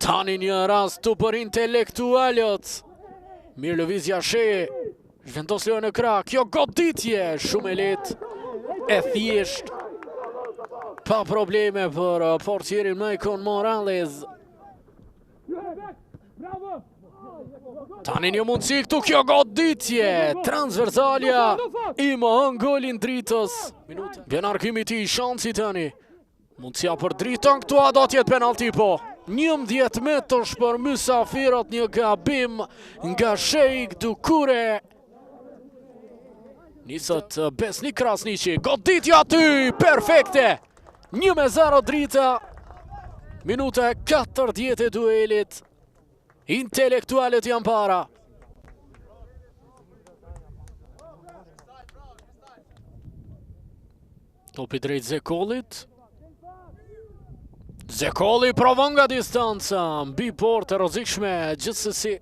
Tani një rast të për intelektualët. Mirë lëvizja Sheje. Zhvendos lojën në krah. Kjo goditje shumë e lehtë. E thjesht. Pa probleme për portierin Maicon Morales. Tani një mundësi këtu, kjo goditje. Transversalja i mohon golin dritës. Vjen arkimi ti, shansi tani. Mundësia për dritën këtu, a do tjetë penalti po. 11 metrësh për mysafirat, një gabim nga Sheikh Dukure. Nisët Besnik Krasniqi, goditja ty, perfekte. 1-0 drita. Minuta 40 e duelit. Intelektualet janë para. Topi drejt Zekollit. Zekolli provon nga distanca, mbi portë e rrezikshme gjithsesi.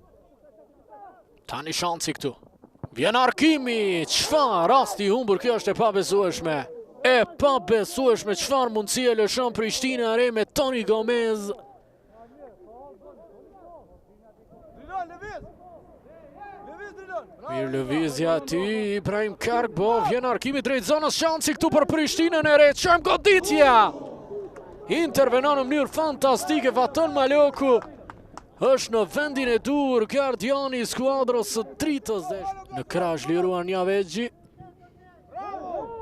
Tani shansi këtu. Vjen arkimi, çfarë rasti humbur, kjo është e pabesueshme. E pabesueshme, çfarë mundësi e lëshon Prishtina re me Toni Gomez. Mirë lëvizja ti, Ibrahim Kargbo, vjen arkimi drejt zonës, shansi këtu për Prishtinën e re, çojmë goditja. Intervenon në mënyrë fantastike, Vaton Maloku është në vendin e dur, gardiani i skuadrës së dritës. Në krah zhliruar Njavexhi.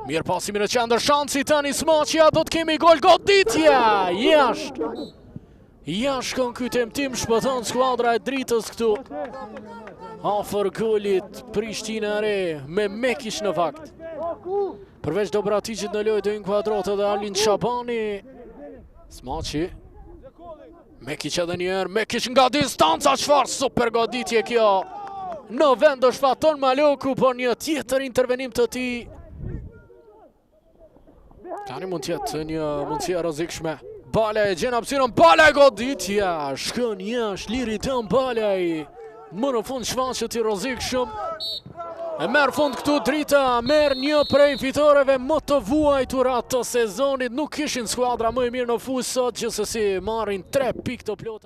Mirë pasimi në qendër, shansi tani Smaçja, do të kemi gol, goditja, jashtë. Jashtë ky temptim shpëton skuadra e dritës këtu. Afër golit Prishtina re me Mekish në fakt. Përveç Dobraticit në lojë do inkuadrohet edhe Arlind Shabani. Smaçi. Mekish edhe njerë, Mekish nga distanca, çfarë super goditje kjo. Në vend është Vaton Maloku, por një tjetër intervenim të tij. Tani mund tjetë një mundësia rrezikshme. Bala e gjen hapësirën, bala e goditja. Shkon jashtë, liri tëm balaj. Më në fund shfaqet i rrezikshëm. E merë fund këtu drita, merë një prej fitoreve më të vuajtura të sezonit. Nuk kishin skuadra më e mirë në fus sot, gjithsesi marrin 3 pikë të plota.